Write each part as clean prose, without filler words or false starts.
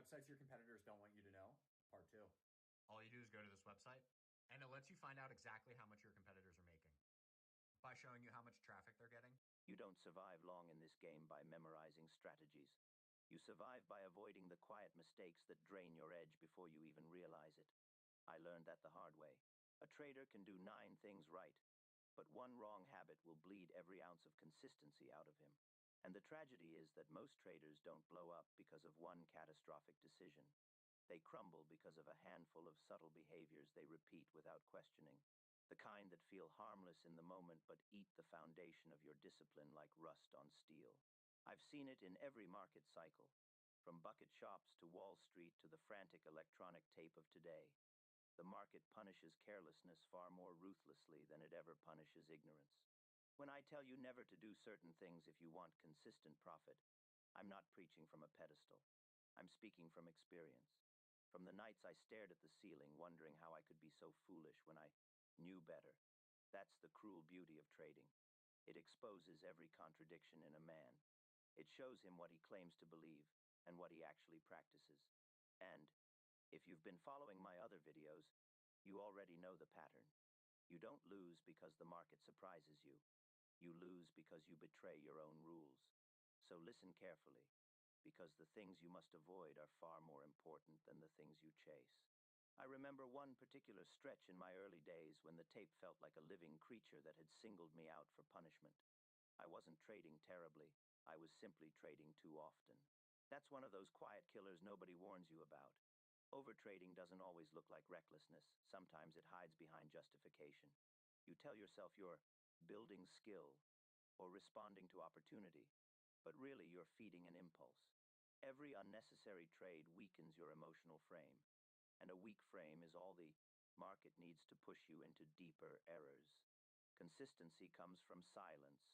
Websites your competitors don't want you to know. Part two. All you do is go to this website, and it lets you find out exactly how much your competitors are making by showing you how much traffic they're getting. You don't survive long in this game by memorizing strategies. You survive by avoiding the quiet mistakes that drain your edge before you even realize it. I learned that the hard way. A trader can do 9 things right, but one wrong habit will bleed every ounce of consistency out of him. And the tragedy is that most traders don't blow up because of one catastrophic decision. They crumble because of a handful of subtle behaviors they repeat without questioning. The kind that feel harmless in the moment but eat the foundation of your discipline like rust on steel. I've seen it in every market cycle, from bucket shops to Wall Street to the frantic electronic tape of today. The market punishes carelessness far more ruthlessly than it ever punishes ignorance. When I tell you never to do certain things if you want consistent profit, I'm not preaching from a pedestal. I'm speaking from experience. From the nights I stared at the ceiling wondering how I could be so foolish when I knew better. That's the cruel beauty of trading. It exposes every contradiction in a man. It shows him what he claims to believe and what he actually practices. And, if you've been following my other videos, you already know the pattern. You don't lose because the market surprises you. You lose because you betray your own rules. So listen carefully, because the things you must avoid are far more important than the things you chase. I remember one particular stretch in my early days when the tape felt like a living creature that had singled me out for punishment. I wasn't trading terribly. I was simply trading too often. That's one of those quiet killers nobody warns you about. Overtrading doesn't always look like recklessness. Sometimes it hides behind justification. You tell yourself you're building skill or responding to opportunity, but really you're feeding an impulse. Every unnecessary trade weakens your emotional frame, and a weak frame is all the market needs to push you into deeper errors. Consistency comes from silence,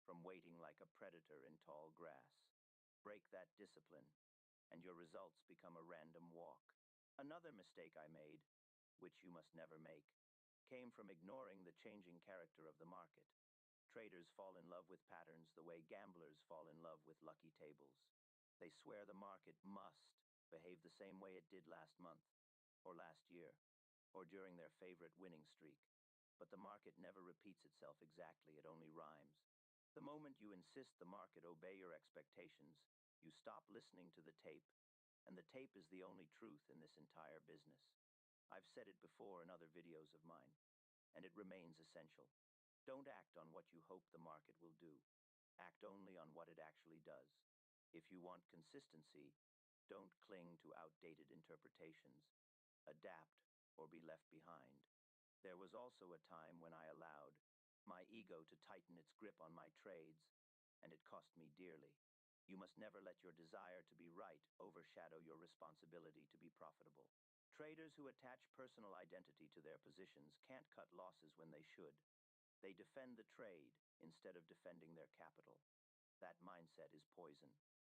from waiting like a predator in tall grass. Break that discipline, and your results become a random walk. Another mistake I made, which you must never make, came from ignoring the changing character of the market. Traders fall in love with patterns the way gamblers fall in love with lucky tables. They swear the market must behave the same way it did last month, or last year, or during their favorite winning streak. But the market never repeats itself exactly, it only rhymes. The moment you insist the market obey your expectations, you stop listening to the tape, and the tape is the only truth in this entire business. I've said it before in other videos of mine, and it remains essential. Don't act on what you hope the market will do. Act only on what it actually does. If you want consistency, don't cling to outdated interpretations. Adapt or be left behind. There was also a time when I allowed my ego to tighten its grip on my trades, and it cost me dearly. You must never let your desire to be right overshadow your responsibility to be profitable. Traders who attach personal identity to their positions can't cut losses when they should. They defend the trade instead of defending their capital. That mindset is poison.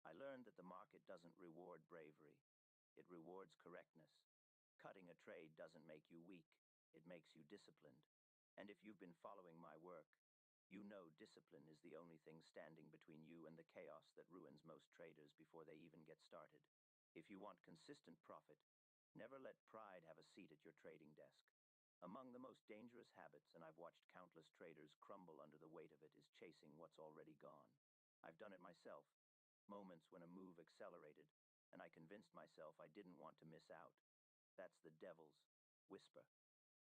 I learned that the market doesn't reward bravery. It rewards correctness. Cutting a trade doesn't make you weak. It makes you disciplined. And if you've been following my work, you know discipline is the only thing standing between you and the chaos that ruins most traders before they even get started. If you want consistent profit, never let pride have a seat at your trading desk. Among the most dangerous habits, and I've watched countless traders crumble under the weight of it, is chasing what's already gone. I've done it myself. Moments when a move accelerated, and I convinced myself I didn't want to miss out. That's the devil's whisper.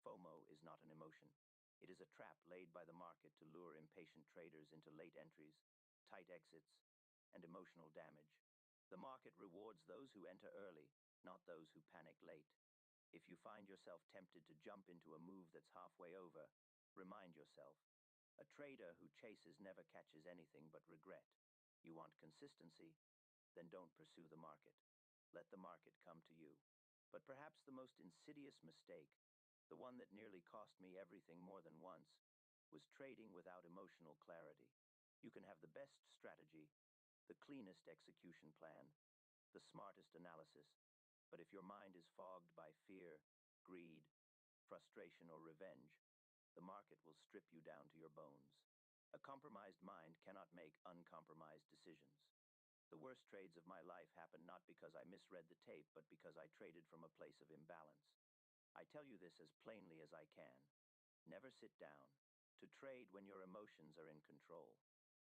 FOMO is not an emotion. It is a trap laid by the market to lure impatient traders into late entries, tight exits, and emotional damage. The market rewards those who enter early, not those who panic late. If you find yourself tempted to jump into a move that's halfway over, remind yourself, a trader who chases never catches anything but regret. You want consistency? Then don't pursue the market. Let the market come to you. But perhaps the most insidious mistake, the one that nearly cost me everything more than once, was trading without emotional clarity. You can have the best strategy, the cleanest execution plan, the smartest analysis, but if your mind is fogged by fear, greed, frustration, or revenge, the market will strip you down to your bones. A compromised mind cannot make uncompromised decisions. The worst trades of my life happened not because I misread the tape, but because I traded from a place of imbalance. I tell you this as plainly as I can. Never sit down to trade when your emotions are in control.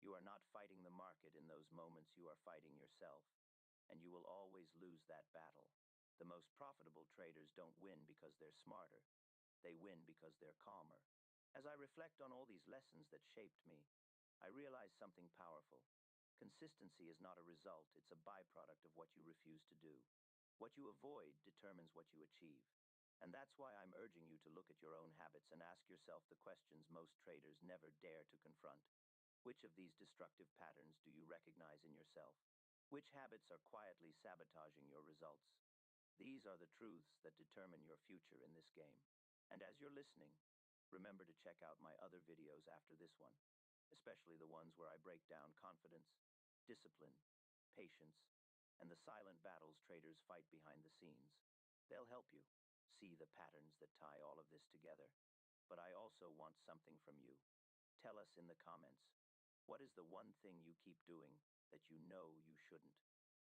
You are not fighting the market in those moments, you are fighting yourself, and you will always lose that battle. The most profitable traders don't win because they're smarter. They win because they're calmer. As I reflect on all these lessons that shaped me, I realize something powerful. Consistency is not a result, it's a byproduct of what you refuse to do. What you avoid determines what you achieve. And that's why I'm urging you to look at your own habits and ask yourself the questions most traders never dare to confront. Which of these destructive patterns do you recognize in yourself? Which habits are quietly sabotaging your results? These are the truths that determine your future in this game. And as you're listening, remember to check out my other videos after this one, especially the ones where I break down confidence, discipline, patience, and the silent battles traders fight behind the scenes. They'll help you see the patterns that tie all of this together. But I also want something from you. Tell us in the comments, what is the one thing you keep doing that you know you shouldn't?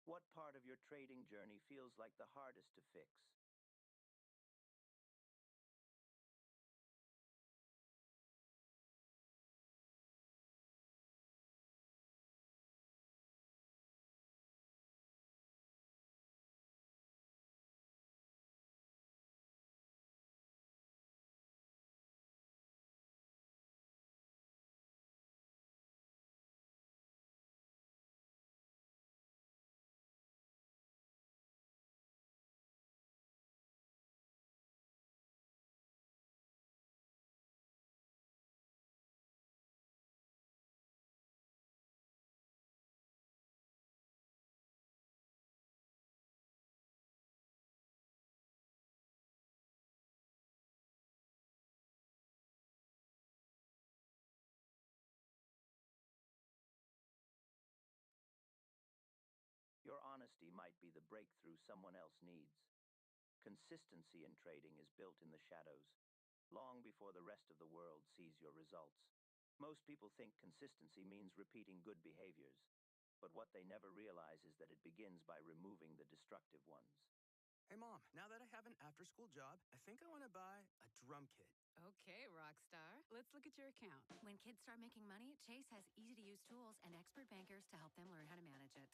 What part of your trading journey feels like the hardest to fix? Your honesty might be the breakthrough someone else needs. Consistency in trading is built in the shadows, long before the rest of the world sees your results. Most people think consistency means repeating good behaviors, but what they never realize is that it begins by removing the destructive ones. Hey, Mom, now that I have an after school job, I think I want to buy a drum kit. Okay, Rockstar. Let's look at your account. When kids start making money, Chase has easy to use tools and expert bankers to help them learn how to manage it.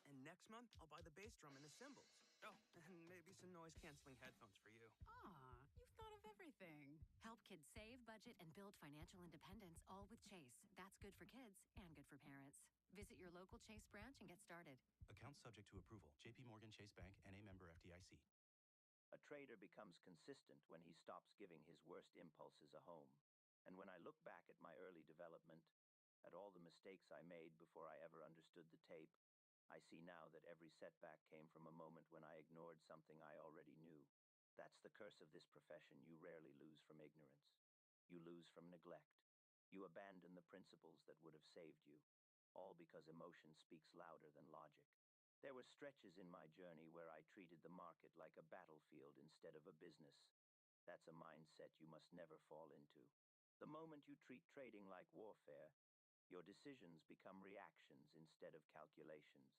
And next month, I'll buy the bass drum and the cymbals. Oh, and maybe some noise canceling headphones for you. Aw, you've thought of everything. Help kids save, budget, and build financial independence, all with Chase. That's good for kids and good for parents. Visit your local Chase branch and get started. Account subject to approval. JP Morgan Chase Bank, N.A. member FDIC. A trader becomes consistent when he stops giving his worst impulses a home. And when I look back at my early development, at all the mistakes I made before I ever understood the tape, I see now that every setback came from a moment when I ignored something I already knew. That's the curse of this profession. You rarely lose from ignorance. You lose from neglect. You abandon the principles that would have saved you, all because emotion speaks louder than logic. There were stretches in my journey where I treated the market like a battlefield instead of a business. That's a mindset you must never fall into. The moment you treat trading like warfare, your decisions become reactions instead of calculations.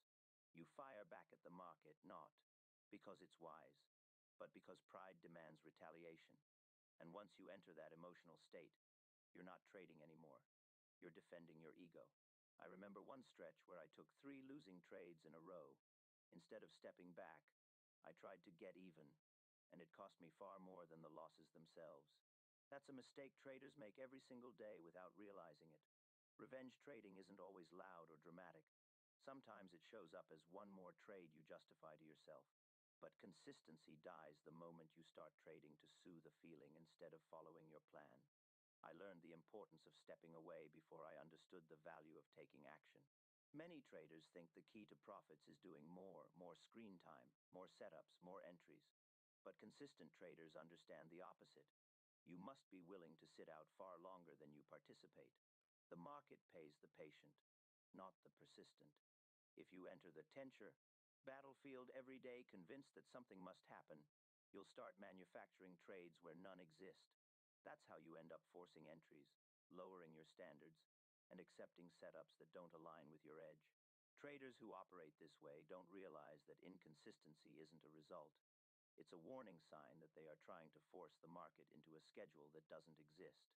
You fire back at the market not because it's wise, but because pride demands retaliation. And once you enter that emotional state, you're not trading anymore. You're defending your ego. I remember one stretch where I took 3 losing trades in a row. Instead of stepping back, I tried to get even, and it cost me far more than the losses themselves. That's a mistake traders make every single day without realizing it. Revenge trading isn't always loud or dramatic. Sometimes it shows up as one more trade you justify to yourself. But consistency dies the moment you start trading to soothe a feeling instead of following your plan. I learned the importance of stepping away before I understood the value of taking action. Many traders think the key to profits is doing more screen time, more setups, more entries. But consistent traders understand the opposite. You must be willing to sit out far longer than you participate. The market pays the patient, not the persistent. If you enter the tenure battlefield every day convinced that something must happen, you'll start manufacturing trades where none exist. That's how you end up forcing entries, lowering your standards, and accepting setups that don't align with your edge. Traders who operate this way don't realize that inconsistency isn't a result. It's a warning sign that they are trying to force the market into a schedule that doesn't exist.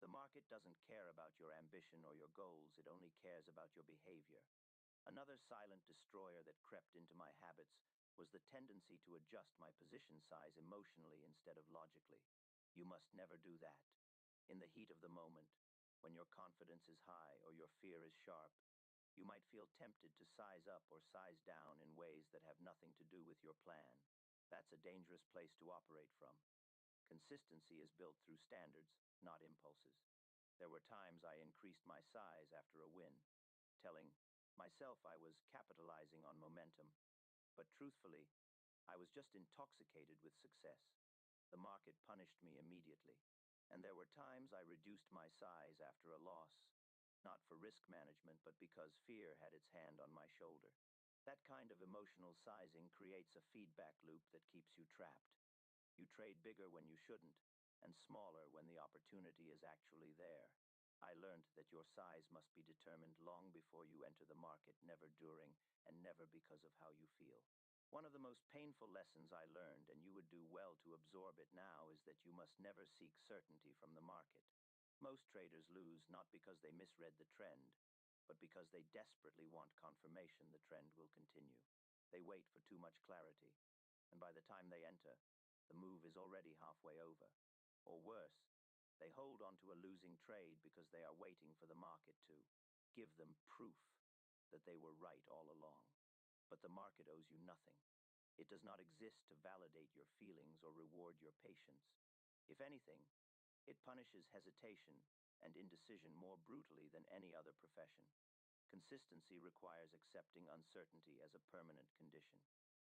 The market doesn't care about your ambition or your goals, it only cares about your behavior. Another silent destroyer that crept into my habits was the tendency to adjust my position size emotionally instead of logically. You must never do that. In the heat of the moment, when your confidence is high or your fear is sharp, you might feel tempted to size up or size down in ways that have nothing to do with your plan. That's a dangerous place to operate from. Consistency is built through standards, not impulses. There were times I increased my size after a win, telling myself I was capitalizing on momentum. But truthfully, I was just intoxicated with success. The market punished me immediately, and there were times I reduced my size after a loss, not for risk management, but because fear had its hand on my shoulder. That kind of emotional sizing creates a feedback loop that keeps you trapped. You trade bigger when you shouldn't, and smaller when the opportunity is actually there. I learned that your size must be determined long before you enter the market, never during, and never because of how you feel. One of the most painful lessons I learned, and you would do well to absorb it now, is that you must never seek certainty from the market. Most traders lose not because they misread the trend, but because they desperately want confirmation the trend will continue. They wait for too much clarity, and by the time they enter, the move is already halfway over. Or worse, they hold on to a losing trade because they are waiting for the market to give them proof that they were right all along. But the market owes you nothing. It does not exist to validate your feelings or reward your patience. If anything, it punishes hesitation and indecision more brutally than any other profession. Consistency requires accepting uncertainty as a permanent condition.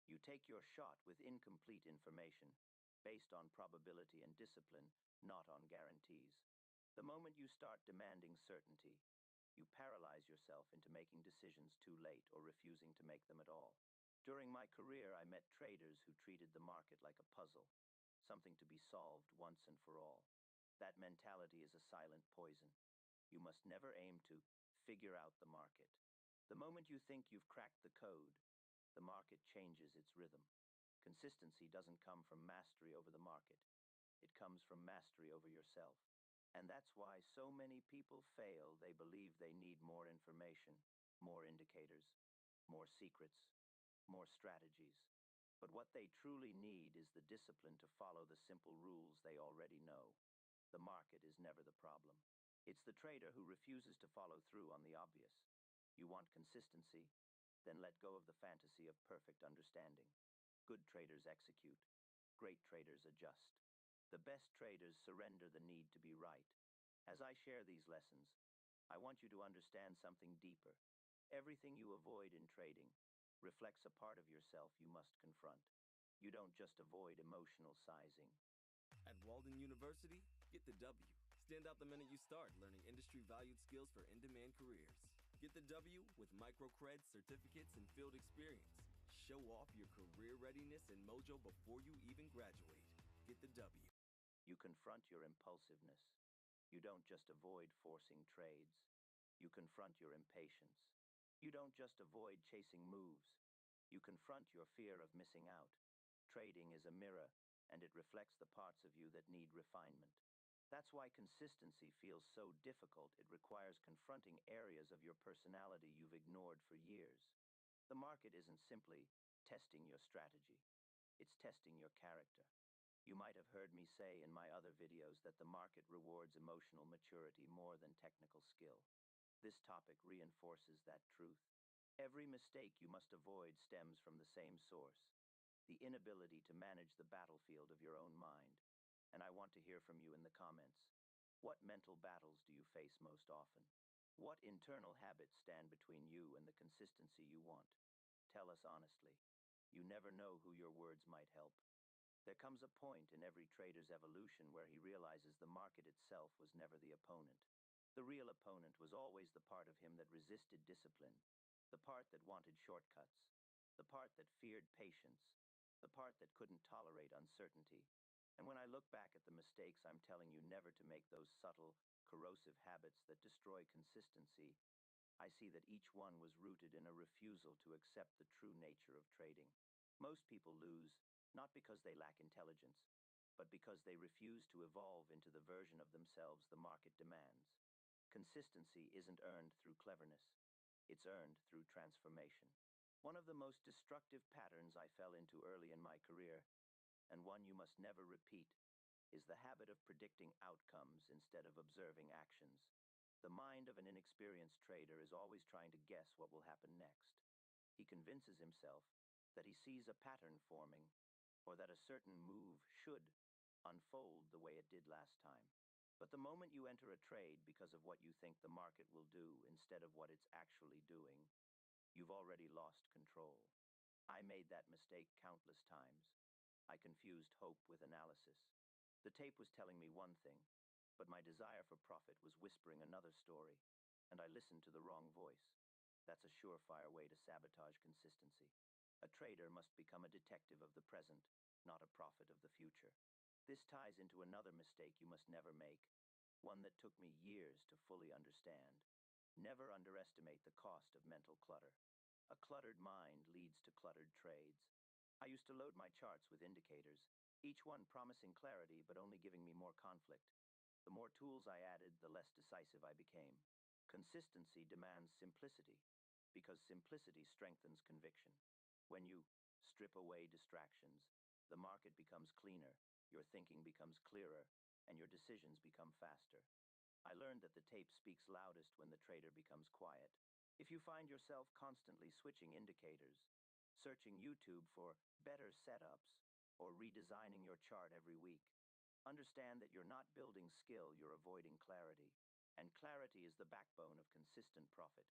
You take your shot with incomplete information, based on probability and discipline, not on guarantees. The moment you start demanding certainty, you paralyze yourself into making decisions too late or refusing to make them at all. During my career, I met traders who treated the market like a puzzle, something to be solved once and for all. That mentality is a silent poison. You must never aim to figure out the market. The moment you think you've cracked the code, the market changes its rhythm. Consistency doesn't come from mastery over the market. It comes from mastery over yourself. And that's why so many people fail. They believe they need more information, more indicators, more secrets, more strategies. But what they truly need is the discipline to follow the simple rules they already know. The market is never the problem. It's the trader who refuses to follow through on the obvious. You want consistency? Then let go of the fantasy of perfect understanding. Good traders execute. Great traders adjust. The best traders surrender the need to be right. As I share these lessons, I want you to understand something deeper. Everything you avoid in trading reflects a part of yourself you must confront. You don't just avoid emotional sizing. At Walden University, get the W. Stand out the minute you start learning industry-valued skills for in-demand careers. Get the W with microcred, certificates, and field experience. Show off your career readiness and mojo before you even graduate. Get the W. You confront your impulsiveness. You don't just avoid forcing trades. You confront your impatience. You don't just avoid chasing moves. You confront your fear of missing out. Trading is a mirror, and it reflects the parts of you that need refinement. That's why consistency feels so difficult. It requires confronting areas of your personality you've ignored for years. The market isn't simply testing your strategy. It's testing your character. You might have heard me say in my other videos that the market rewards emotional maturity more than technical skill. This topic reinforces that truth. Every mistake you must avoid stems from the same source, the inability to manage the battlefield of your own mind. And I want to hear from you in the comments. What mental battles do you face most often? What internal habits stand between you and the consistency you want? Tell us honestly. You never know who your words might help. There comes a point in every trader's evolution where he realizes the market itself was never the opponent. The real opponent was always the part of him that resisted discipline, the part that wanted shortcuts, the part that feared patience, the part that couldn't tolerate uncertainty. And when I look back at the mistakes, I'm telling you never to make those subtle, corrosive habits that destroy consistency. I see that each one was rooted in a refusal to accept the true nature of trading. Most people lose, not because they lack intelligence, but because they refuse to evolve into the version of themselves the market demands. Consistency isn't earned through cleverness. It's earned through transformation. One of the most destructive patterns I fell into early in my career, and one you must never repeat, is the habit of predicting outcomes instead of observing actions. The mind of an inexperienced trader is always trying to guess what will happen next. He convinces himself that he sees a pattern forming, or that a certain move should unfold the way it did last time. But the moment you enter a trade because of what you think the market will do instead of what it's actually doing, you've already lost control. I made that mistake countless times. I confused hope with analysis. The tape was telling me one thing, but my desire for profit was whispering another story, and I listened to the wrong voice. That's a surefire way to sabotage consistency. A trader must become a detective of the present, not a prophet of the future. This ties into another mistake you must never make, one that took me years to fully understand. Never underestimate the cost of mental clutter. A cluttered mind leads to cluttered trades. I used to load my charts with indicators, each one promising clarity but only giving me more conflict. The more tools I added, the less decisive I became. Consistency demands simplicity, because simplicity strengthens conviction. When you strip away distractions, the market becomes cleaner, your thinking becomes clearer, and your decisions become faster. I learned that the tape speaks loudest when the trader becomes quiet. If you find yourself constantly switching indicators, searching YouTube for better setups, or redesigning your chart every week, understand that you're not building skill, you're avoiding clarity. And clarity is the backbone of consistent profit.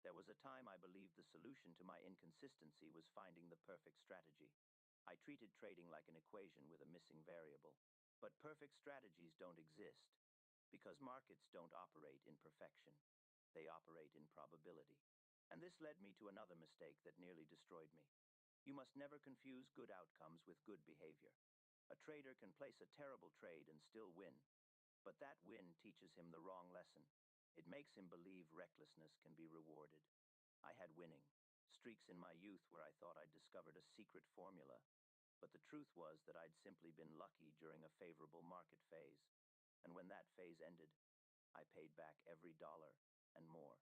There was a time I believed the solution to my inconsistency was finding the perfect strategy. I treated trading like an equation with a missing variable. But perfect strategies don't exist, because markets don't operate in perfection. They operate in probability. And this led me to another mistake that nearly destroyed me. You must never confuse good outcomes with good behavior. A trader can place a terrible trade and still win, but that win teaches him the wrong lesson. It makes him believe recklessness can be rewarded. I had winning streaks in my youth where I thought I'd discovered a secret formula, but the truth was that I'd simply been lucky during a favorable market phase. And when that phase ended, I paid back every dollar and more.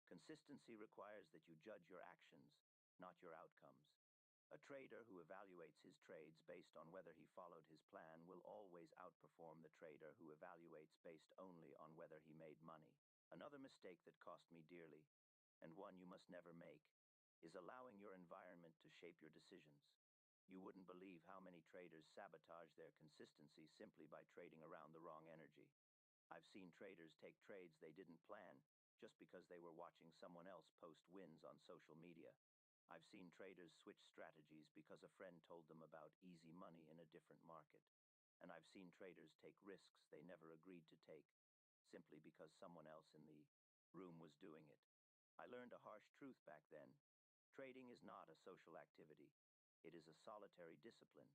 Consistency requires that you judge your actions, not your outcomes. A trader who evaluates his trades based on whether he followed his plan will always outperform the trader who evaluates based only on whether he made money. Another mistake that cost me dearly, and one you must never make, is allowing your environment to shape your decisions. You wouldn't believe how many traders sabotage their consistency simply by trading around the wrong energy. I've seen traders take trades they didn't plan just because they were watching someone else post wins on social media. I've seen traders switch strategies because a friend told them about easy money in a different market. And I've seen traders take risks they never agreed to take, simply because someone else in the room was doing it. I learned a harsh truth back then. Trading is not a social activity. It is a solitary discipline.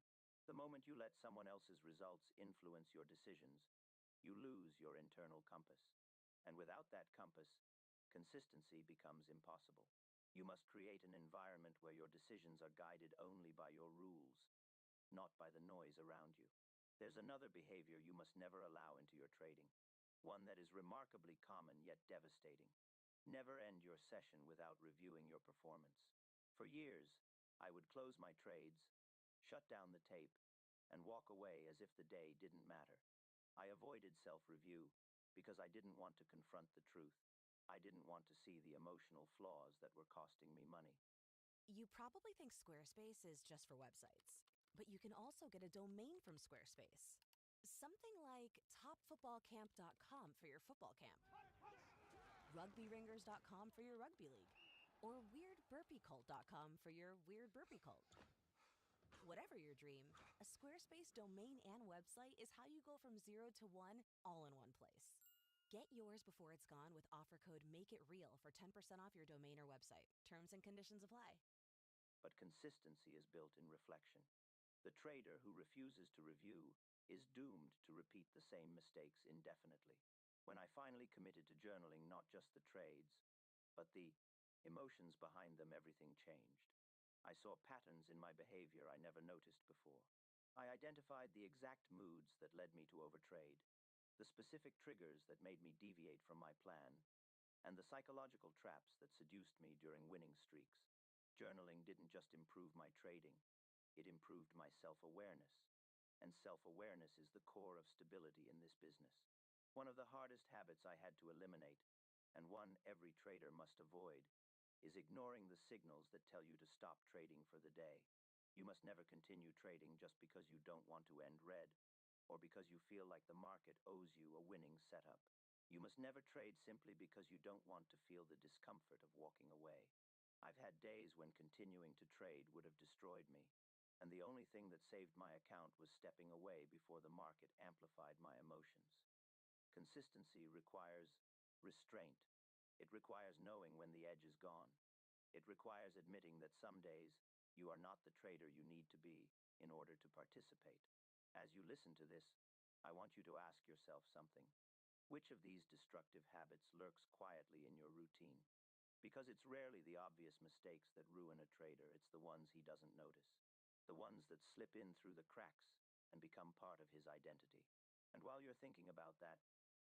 The moment you let someone else's results influence your decisions, you lose your internal compass. And without that compass, consistency becomes impossible. You must create an environment where your decisions are guided only by your rules, not by the noise around you. There's another behavior you must never allow into your trading, one that is remarkably common yet devastating. Never end your session without reviewing your performance. For years, I would close my trades, shut down the tape, and walk away as if the day didn't matter. I avoided self-review because I didn't want to confront the truth. I didn't want to see the emotional flaws that were costing me money. You probably think Squarespace is just for websites, but you can also get a domain from Squarespace. Something like topfootballcamp.com for your football camp, rugbyringers.com for your rugby league, or weirdburpeecult.com for your weird burpee cult. Whatever your dream, a Squarespace domain and website is how you go from 0 to 1 all in one place. Get yours before it's gone with offer code MAKEITREAL for 10% off your domain or website. Terms and conditions apply. But consistency is built in reflection. The trader who refuses to review is doomed to repeat the same mistakes indefinitely. When I finally committed to journaling not just the trades, But the emotions behind them, everything changed. I saw patterns in my behavior I never noticed before. I identified the exact moods that led me to overtrade, the specific triggers that made me deviate from my plan, and the psychological traps that seduced me during winning streaks. Journaling didn't just improve my trading, it improved my self-awareness. And self-awareness is the core of stability in this business. One of the hardest habits I had to eliminate, and one every trader must avoid, is ignoring the signals that tell you to stop trading for the day. You must never continue trading just because you don't want to end red, or because you feel like the market owes you a winning setup. You must never trade simply because you don't want to feel the discomfort of walking away. I've had days when continuing to trade would have destroyed me, and the only thing that saved my account was stepping away before the market amplified my emotions. Consistency requires restraint. It requires knowing when the edge is gone. It requires admitting that some days you are not the trader you need to be in order to participate. As you listen to this, I want you to ask yourself something. Which of these destructive habits lurks quietly in your routine? Because it's rarely the obvious mistakes that ruin a trader, it's the ones he doesn't notice. The ones that slip in through the cracks and become part of his identity. And while you're thinking about that,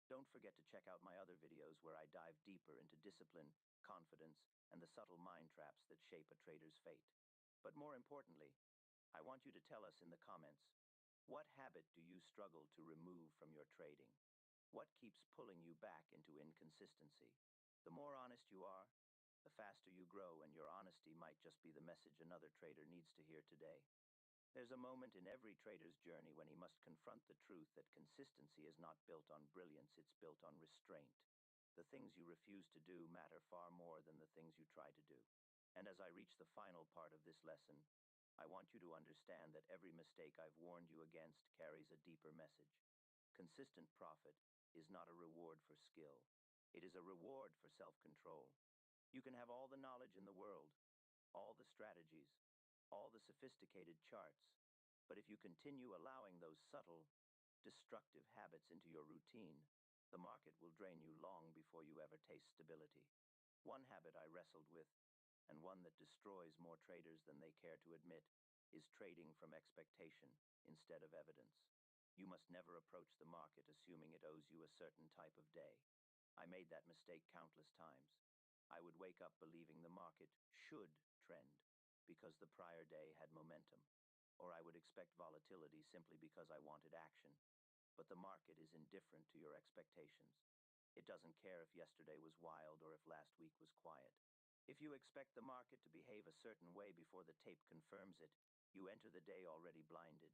don't forget to check out my other videos where I dive deeper into discipline, confidence, and the subtle mind traps that shape a trader's fate. But more importantly, I want you to tell us in the comments, what habit do you struggle to remove from your trading? What keeps pulling you back into inconsistency? The more honest you are, the faster you grow, and your honesty might just be the message another trader needs to hear today. There's a moment in every trader's journey when he must confront the truth that consistency is not built on brilliance, it's built on restraint. The things you refuse to do matter far more than the things you try to do. And as I reach the final part of this lesson, I want you to understand that every mistake I've warned you against carries a deeper message. Consistent profit is not a reward for skill. It is a reward for self-control. You can have all the knowledge in the world, all the strategies, all the sophisticated charts, but if you continue allowing those subtle, destructive habits into your routine, the market will drain you long before you ever taste stability. One habit I wrestled with, and one that destroys more traders than they care to admit, is trading from expectation instead of evidence. You must never approach the market assuming it owes you a certain type of day. I made that mistake countless times. I would wake up believing the market should trend because the prior day had momentum, or I would expect volatility simply because I wanted action. But the market is indifferent to your expectations. It doesn't care if yesterday was wild or if last week was quiet. If you expect the market to behave a certain way before the tape confirms it, you enter the day already blinded.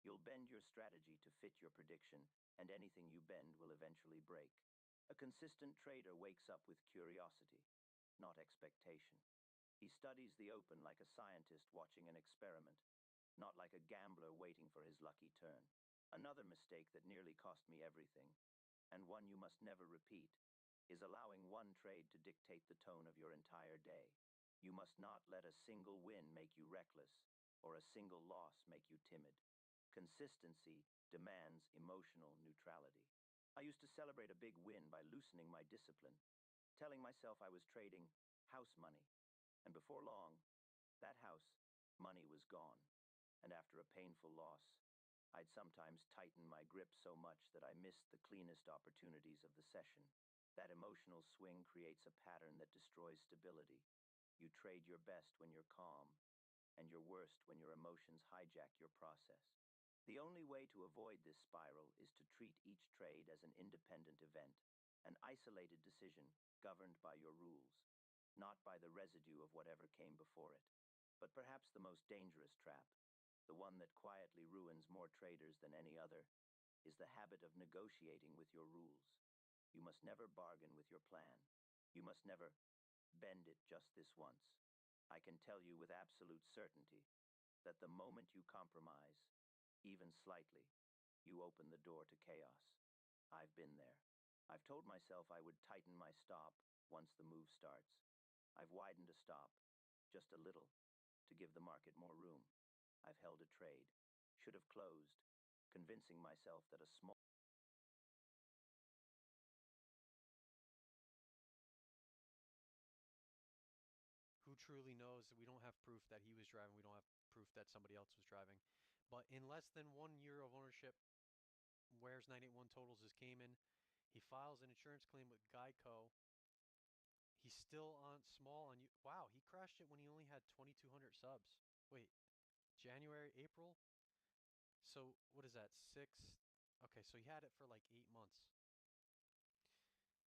You'll bend your strategy to fit your prediction, and anything you bend will eventually break. A consistent trader wakes up with curiosity, not expectation. He studies the open like a scientist watching an experiment, not like a gambler waiting for his lucky turn. Another mistake that nearly cost me everything, and one you must never repeat, is allowing one trade to dictate the tone of your entire day. You must not let a single win make you reckless, or a single loss make you timid. Consistency demands emotional neutrality. I used to celebrate a big win by loosening my discipline, telling myself I was trading house money. And before long, that house money was gone. And after a painful loss, I'd sometimes tighten my grip so much that I missed the cleanest opportunities of the session. That emotional swing creates a pattern that destroys stability. You trade your best when you're calm, and your worst when your emotions hijack your process. The only way to avoid this spiral is to treat each trade as an independent event, an isolated decision governed by your rules, not by the residue of whatever came before it. But perhaps the most dangerous trap, the one that quietly ruins more traders than any other, is the habit of negotiating with your rules. You must never bargain with your plan. You must never bend it just this once. I can tell you with absolute certainty that the moment you compromise, even slightly, you open the door to chaos. I've been there. I've told myself I would tighten my stop once the move starts. I've widened a stop, just a little, to give the market more room. I've held a trade, should have closed, convincing myself that a small truly knows that we don't have proof that he was driving. We don't have proof that somebody else was driving. But in less than 1 year of ownership, Wares 981 totals his Cayman. He files an insurance claim with Geico. He's still on small on you. Wow, he crashed it when he only had 2,200 subs. Wait, January, April? So what is that? Okay, so he had it for like 8 months.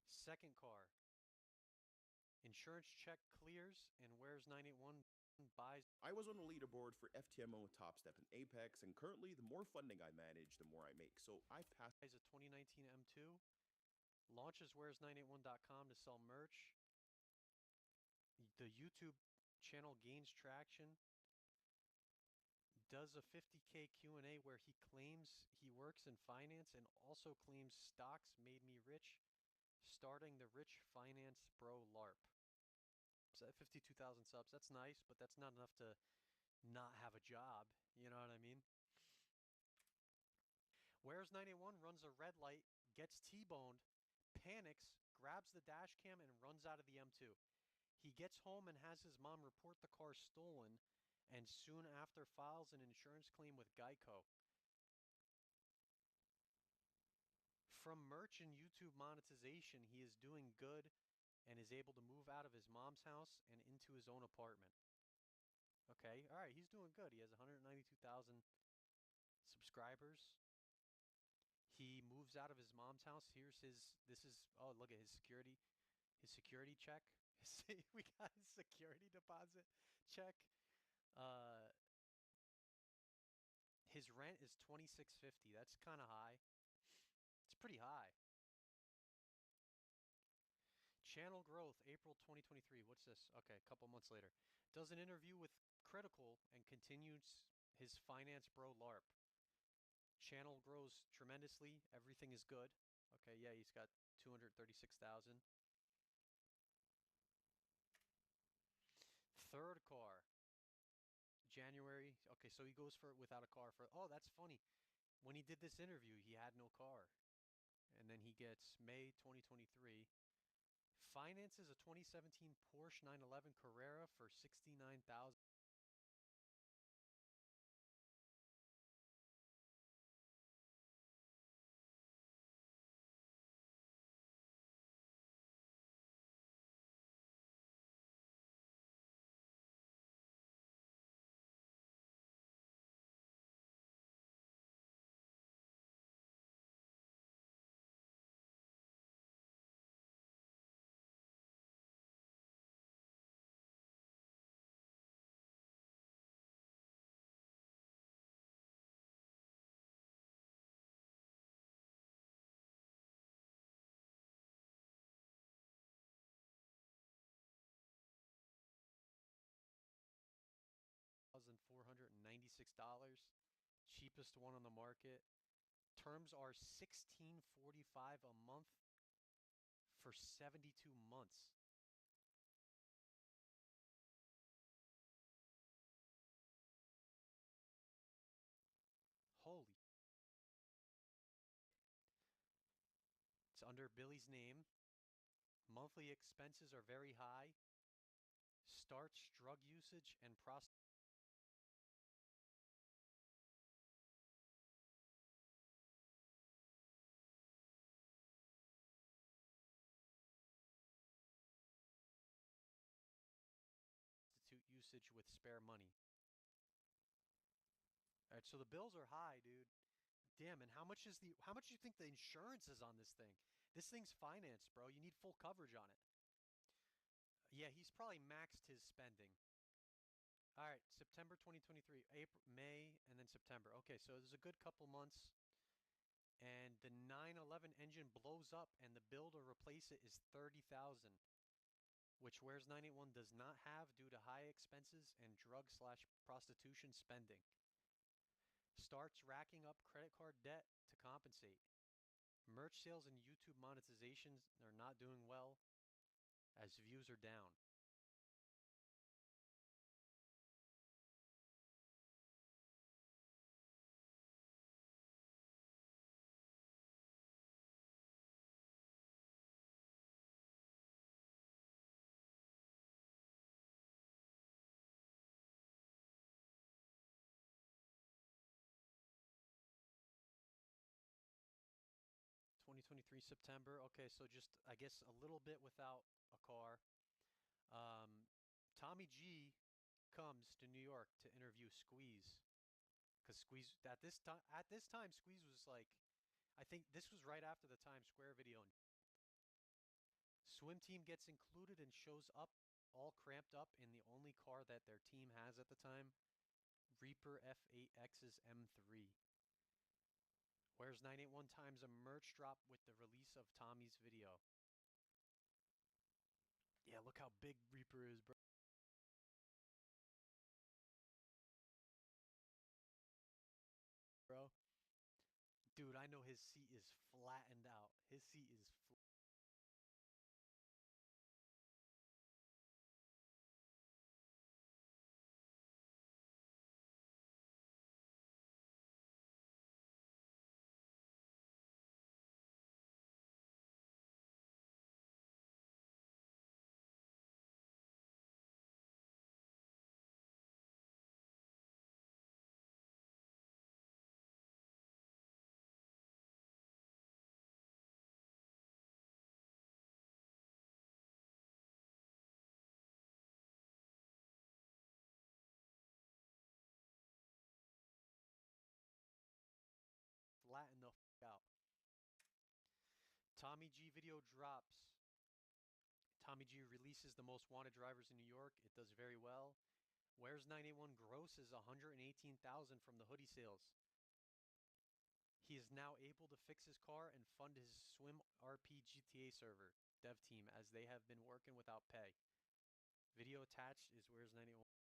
Second car. Insurance check clears and Wares 981 buys. I was on the leaderboard for FTMO Top Step in Apex, and currently, the more funding I manage, the more I make. So I passed. Buys a 2019 M2. Launches Wares981.com to sell merch. The YouTube channel gains traction. Does a 50K Q&A where he claims he works in finance and also claims stocks made me rich, starting the Rich Finance Bro LARP. So at 52,000 subs, that's nice, but that's not enough to not have a job. You know what I mean? Wares981 runs a red light, gets T-boned, panics, grabs the dash cam, and runs out of the M2. He gets home and has his mom report the car stolen, and soon after files an insurance claim with Geico. From merch and YouTube monetization, he is doing good and is able to move out of his mom's house and into his own apartment. Okay, all right, he's doing good. He has 192,000 subscribers. He moves out of his mom's house. Oh, look at his security check. We got his security deposit check. His rent is $2,650. That's kind of high. It's pretty high. Channel growth, April 2023. What's this? Okay, a couple months later. Does an interview with Critical and continues his finance bro LARP. Channel grows tremendously. Everything is good. Okay, yeah, he's got 236,000. Third car. January. Okay, so he goes for without a car for. Oh, that's funny. When he did this interview, he had no car. And then he gets May 2023. Finances a 2017 Porsche 911 Carrera for $69,000. $496. Cheapest one on the market. Terms are $1,645 a month for 72 months. Holy. It's under Billy's name. Monthly expenses are very high. Starts drug usage and prostitution. Usage with spare money. All right, so the bills are high, dude. Damn, and how much do you think the insurance is on this thing? This thing's financed, bro. You need full coverage on it. Yeah, he's probably maxed his spending. All right, September 2023, April, May, and then September. Okay, so there's a good couple months. And the 911 engine blows up, and the bill to replace it is $30,000. Which Wares981 does not have due to high expenses and drug/prostitution spending. Starts racking up credit card debt to compensate. Merch sales and YouTube monetizations are not doing well as views are down. 2023 September. Okay, so just I guess a little bit without a car. Um, Tommy G comes to New York to interview Squeeze, because Squeeze at this time Squeeze was like, I think this was right after the Times Square video. And swim team gets included and shows up all cramped up in the only car that their team has at the time, Reaper F8X's M3. Where's 981 Times a merch drop with the release of Tommy's video. Yeah, look how big Reaper is, bro. Dude, I know his seat is flattened out. His seat is flattened the out. Tommy G video drops. Tommy G releases the most wanted drivers in New York. It does very well. Where's 981 grosses 118,000 from the hoodie sales. He is now able to fix his car and fund his Swim RP GTA server dev team, as they have been working without pay. Video attached is Where's 981.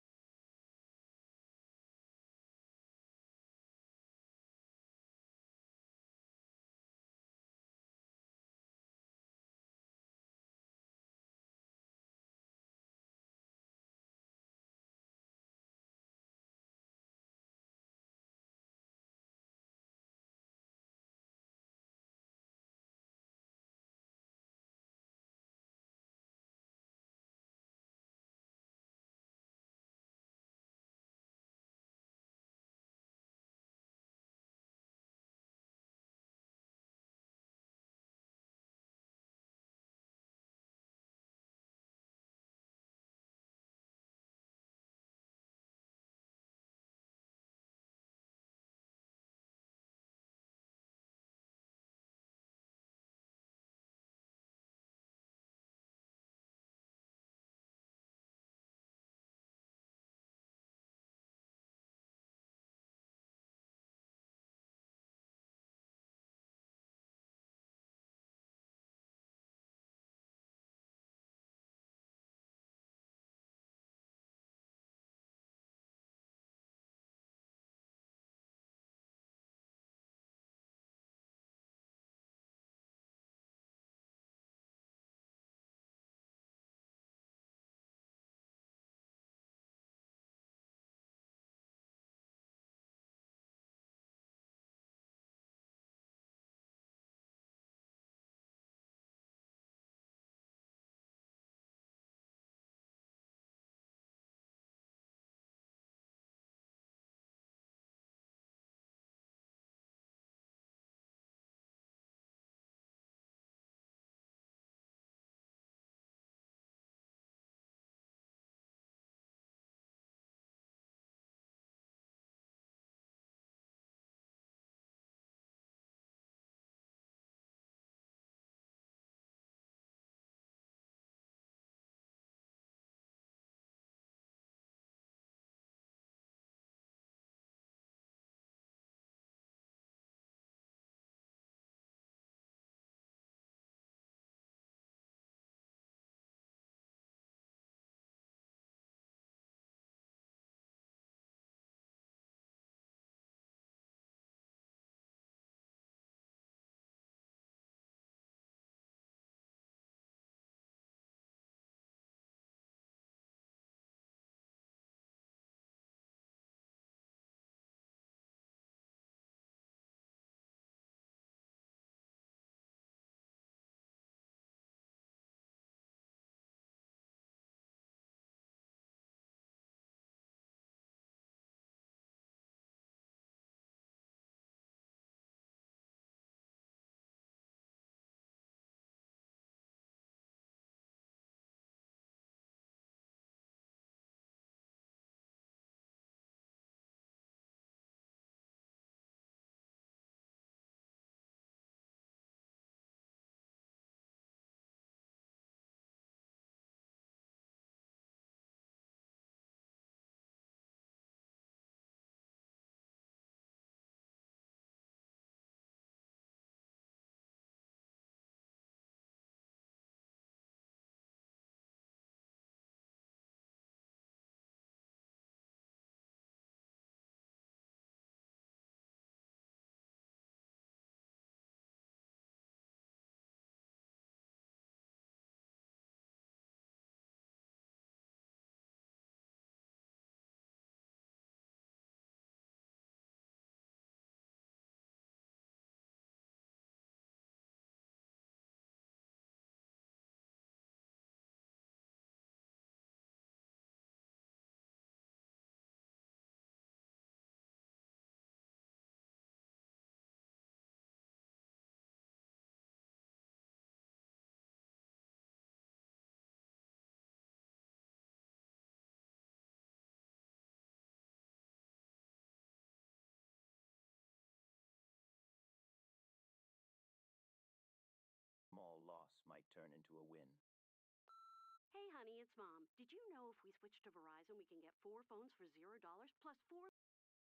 honey, it's Mom. Did you know if we switch to Verizon, we can get 4 phones for $0 plus 4?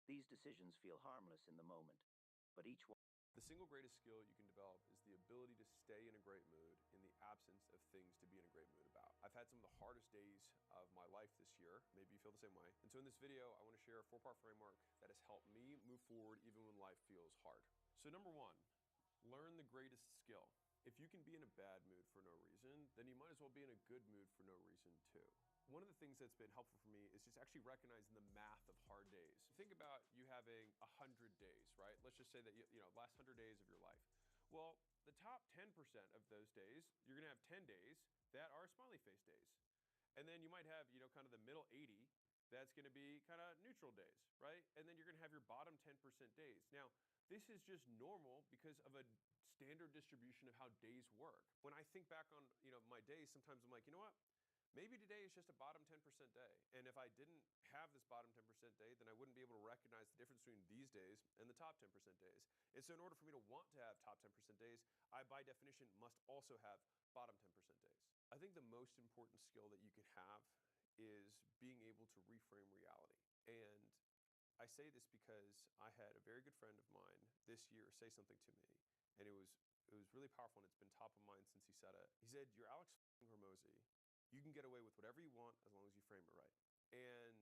These decisions feel harmless in the moment, but each one. The single greatest skill you can develop is the ability to stay in a great mood in the absence of things to be in a great mood about. I've had some of the hardest days of my life this year. Maybe you feel the same way. And so in this video, I want to share a 4-part framework that has helped me move forward even when life feels hard. So number 1, learn the greatest skill. If you can be in a bad mood for no reason, then you might as well be in a good mood for no reason too. One of the things that's been helpful for me is just actually recognizing the math of hard days. Think about you having 100 days, right? Let's just say that last 100 days of your life. Well, the top 10% of those days, you're gonna have 10 days that are smiley face days. And then you might have, kind of the middle 80, that's gonna be kind of neutral days, right? And then you're gonna have your bottom 10% days. Now, this is just normal because of a standard distribution of how days work. When I think back on, my days, sometimes I'm like, you know what? Maybe today is just a bottom 10% day. And if I didn't have this bottom 10% day, then I wouldn't be able to recognize the difference between these days and the top 10% days. And so in order for me to want to have top 10% days, I by definition must also have bottom 10% days. I think the most important skill that you can have is being able to reframe reality. And I say this because I had a very good friend of mine this year say something to me, and it was really powerful, and it's been top of mind since he said it. He said, "You're Alex Hormozy. You can get away with whatever you want as long as you frame it right." And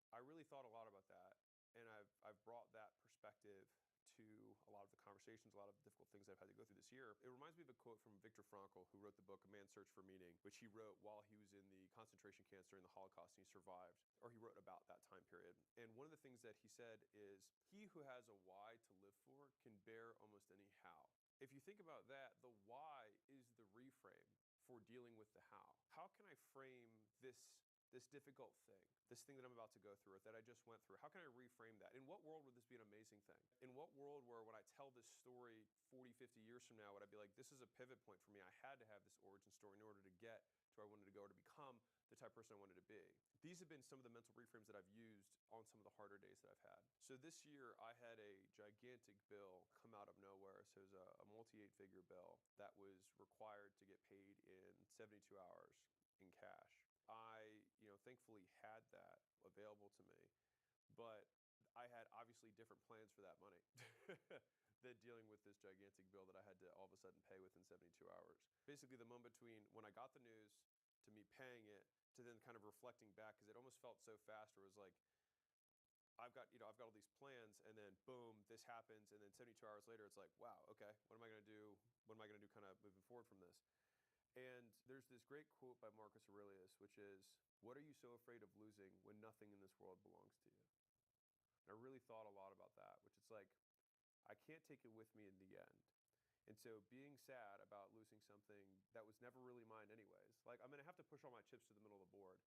I really thought a lot about that, and I've brought that perspective to a lot of the conversations, a lot of the difficult things I've had to go through this year. It reminds me of a quote from Viktor Frankl, who wrote the book A Man's Search for Meaning, which he wrote while he was in the concentration camps during the Holocaust, and he survived, or he wrote about that time period. And one of the things that he said is, "He who has a why to live for can bear almost any how." If you think about that, the why is the reframe for dealing with the how. How can I frame this difficult thing, this thing that I'm about to go through, or that I just went through? How can I reframe that? In what world would this be an amazing thing? In what world where when I tell this story 40, 50 years from now, would I be like, this is a pivot point for me. I had to have this origin story in order to get to where I wanted to go, or to become the type of person I wanted to be. These have been some of the mental reframes that I've used on some of the harder days that I've had. So this year I had a gigantic bill come out of nowhere. So it was a multi-8-figure bill that was required to get paid in 72 hours in cash. I, thankfully had that available to me, but I had obviously different plans for that money than dealing with this gigantic bill that I had to all of a sudden pay within 72 hours. Basically, the moment between when I got the news to me paying it to then kind of reflecting back, because it almost felt so fast, where it was like, I've got all these plans, and then boom, this happens, and then 72 hours later, it's like, wow, okay, what am I going to do? What am I going to do kind of moving forward from this? And there's this great quote by Marcus Aurelius, which is, "What are you so afraid of losing when nothing in this world belongs to you?" And I really thought a lot about that, which is like, I can't take it with me in the end. And so being sad about losing something that was never really mine anyways, like I'm going to have to push all my chips to the middle of the board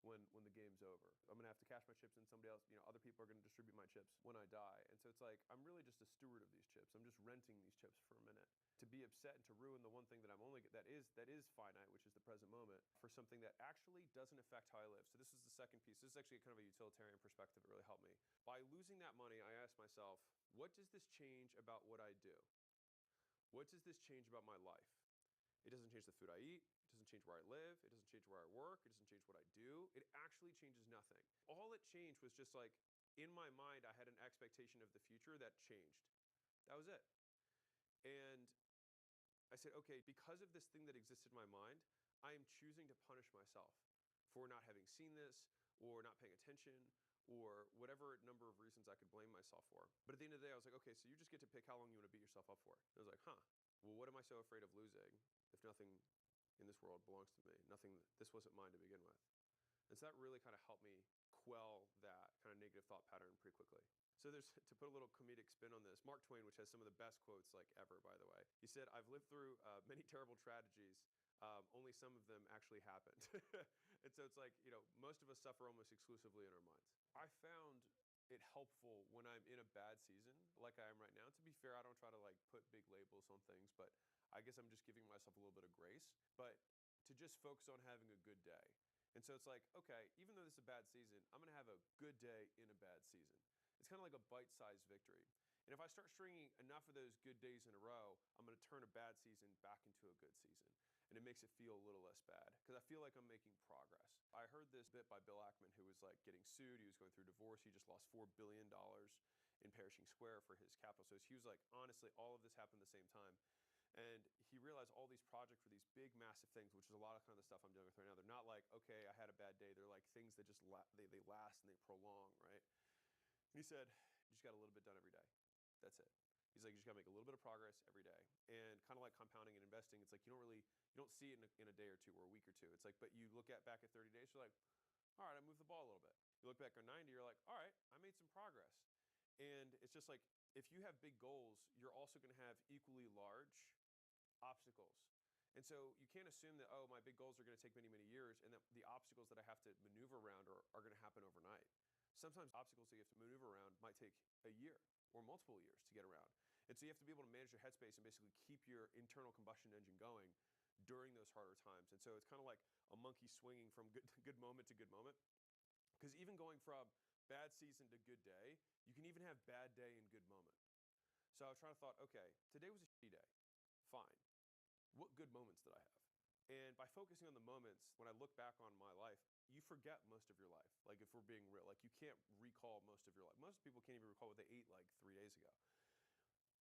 when the game's over. I'm going to have to cash my chips, and somebody else, other people are going to distribute my chips when I die. And so it's like, I'm really just a steward of these chips. I'm just renting these chips for a minute. To be upset and to ruin the one thing that that is finite, which is the present moment, for something that actually doesn't affect how I live. So this is the second piece. This is actually kind of a utilitarian perspective that really helped me. By losing that money, I asked myself, what does this change about what I do? What does this change about my life? It doesn't change the food I eat. It doesn't change where I live. It doesn't change where I work. It doesn't change what I do. It actually changes nothing. All it changed was just like, in my mind, I had an expectation of the future that changed. That was it. And I said, okay, because of this thing that existed in my mind, I am choosing to punish myself for not having seen this, or not paying attention, or whatever number of reasons I could blame myself for. But at the end of the day, I was like, okay, so you just get to pick how long you want to beat yourself up for. And I was like, well, what am I so afraid of losing if nothing in this world belongs to me? This wasn't mine to begin with. And so that really kind of helped me quell that kind of negative thought pattern pretty quickly. So there's, to put a little comedic spin on this, Mark Twain, which has some of the best quotes like ever, by the way. He said, "I've lived through many terrible tragedies. Only some of them actually happened." And so it's like, most of us suffer almost exclusively in our minds. I found it helpful when I'm in a bad season, like I am right now. To be fair, I don't try to like put big labels on things, but I guess I'm just giving myself a little bit of grace. But to just focus on having a good day. And so it's like, okay, even though this is a bad season, I'm going to have a good day in a bad season. It's kind of like a bite-sized victory. And if I start stringing enough of those good days in a row, I'm going to turn a bad season back into a good season. And it makes it feel a little less bad because I feel like I'm making progress. I heard this bit by Bill Ackman, who was like getting sued. He was going through divorce. He just lost $4 billion in Perishing Square for his capital. So he was like, honestly, all of this happened at the same time. And he realized all these projects were these big, massive things, which is a lot of kind of the stuff I'm dealing with right now. They're not like, okay, I had a bad day. They're like things that just they last and they prolong, right? And he said, you just got a little bit done every day. That's it. He's like, you just got to make a little bit of progress every day. And kind of like compounding and investing, it's like you don't see it in a day or two or a week or two. It's like, but you look back at 30 days, you're like, all right, I moved the ball a little bit. You look back on 90, you're like, all right, I made some progress. And it's just like, if you have big goals, you're also going to have equally large obstacles. And so you can't assume that, oh, my big goals are going to take many, many years and that the obstacles that I have to maneuver around are going to happen overnight. Sometimes obstacles that you have to maneuver around might take a year or multiple years to get around. And so you have to be able to manage your headspace and basically keep your internal combustion engine going during those harder times. And so it's kind of like a monkey swinging from good moment to good moment. Because even going from bad season to good day, you can even have bad day and good moment. So I was trying to thought, okay, today was a shitty day. Fine. What good moments did I have? And by focusing on the moments, when I look back on my life, you forget most of your life. Like if we're being real, like you can't recall most of your life. Most people can't even recall what they ate like 3 days ago.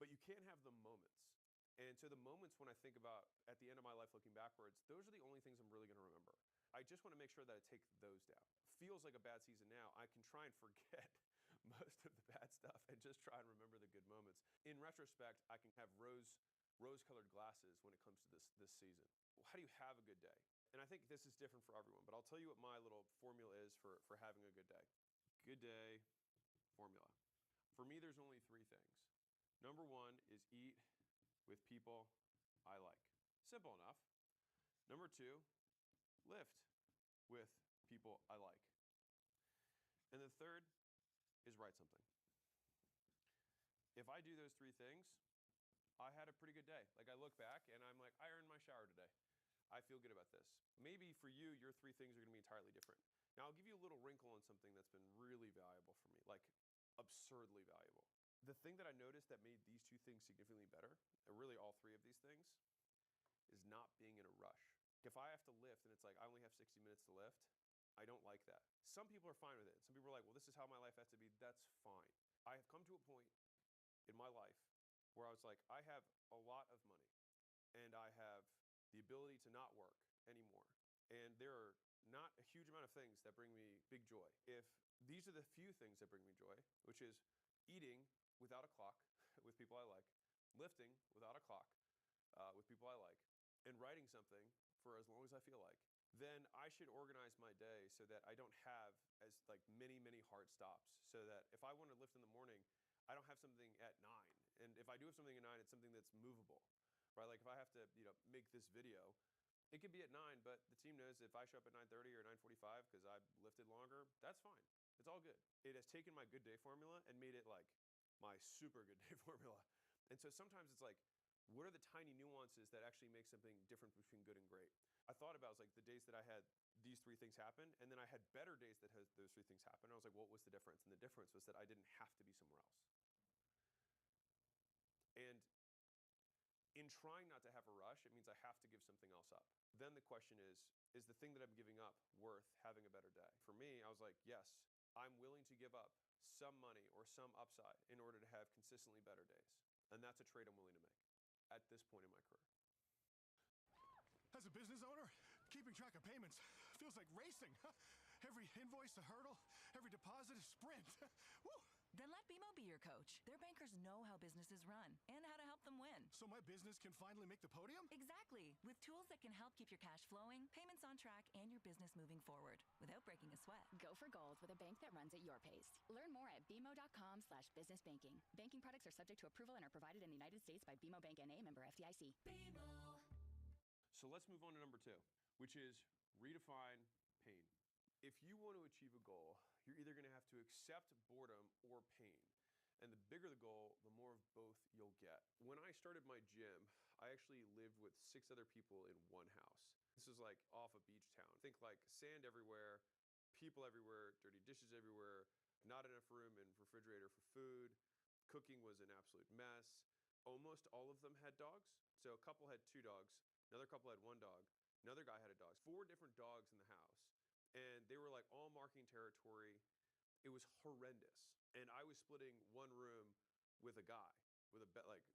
But you can't have the moments. And so the moments when I think about at the end of my life looking backwards, those are the only things I'm really going to remember. I just want to make sure that I take those down. Feels like a bad season now. I can try and forget most of the bad stuff and just try and remember the good moments. In retrospect, I can have rose-colored glasses when it comes to this season. How do you have a good day? And I think this is different for everyone, but I'll tell you what my little formula is for having a good day. Good day formula. For me, there's only 3 things. Number 1 is eat with people I like. Simple enough. Number 2, lift with people I like. And the third is write something. If I do those 3 things, I had a pretty good day. Like I look back and I'm like, I earned my shower today. I feel good about this. Maybe for you, your 3 things are going to be entirely different. Now, I'll give you a little wrinkle on something that's been really valuable for me, like absurdly valuable. The thing that I noticed that made these 2 things significantly better, and really all 3 of these things, is not being in a rush. If I have to lift and it's like I only have 60 minutes to lift, I don't like that. Some people are fine with it. Some people are like, well, this is how my life has to be. That's fine. I have come to a point in my life where I was like, I have a lot of money and I have the ability to not work anymore. And there are not a huge amount of things that bring me big joy. If these are the few things that bring me joy, which is eating without a clock with people I like, lifting without a clock with people I like, and writing something for as long as I feel like, then I should organize my day so that I don't have as like many, many hard stops. So that if I want to lift in the morning, I don't have something at 9. And if I do have something at 9, it's something that's movable, right? Like if I have to, make this video, it could be at 9, but the team knows if I show up at 9:30 or 9:45 because I've lifted longer, that's fine. It's all good. It has taken my good day formula and made it like my super good day formula. And so sometimes it's like, what are the tiny nuances that actually make something different between good and great? I thought about it, like the days that I had these 3 things happen, and then I had better days that had those 3 things happen. I was like, what was the difference? And the difference was that I didn't have to be somewhere else. And in trying not to have a rush, it means I have to give something else up. Then the question is the thing that I'm giving up worth having a better day? For me, I was like, yes, I'm willing to give up some money or some upside in order to have consistently better days. And that's a trade I'm willing to make at this point in my career. As a business owner, keeping track of payments feels like racing. Every invoice a hurdle, every deposit a sprint. Woo! Then let BMO be your coach. Their bankers know how businesses run and how to help them win. So my business can finally make the podium? Exactly. With tools that can help keep your cash flowing, payments on track, and your business moving forward without breaking a sweat. Go for gold with a bank that runs at your pace. Learn more at bmo.com/businessbanking. Banking products are subject to approval and are provided in the United States by BMO Bank N.A., member FDIC. BMO. So let's move on to number 2, which is redefine pain. If you want to achieve a goal, you're either going to have to accept boredom or pain. And the bigger the goal, the more of both you'll get. When I started my gym, I actually lived with 6 other people in one house. This is like off a beach town. Think like sand everywhere, people everywhere, dirty dishes everywhere, not enough room and refrigerator for food, Cooking was an absolute mess. Almost all of them had dogs. So a couple had 2 dogs. Another couple had 1 dog. Another guy had a dog. 4 different dogs in the house. And they were like all marking territory. It was horrendous. And I was splitting one room with a guy with a bed, like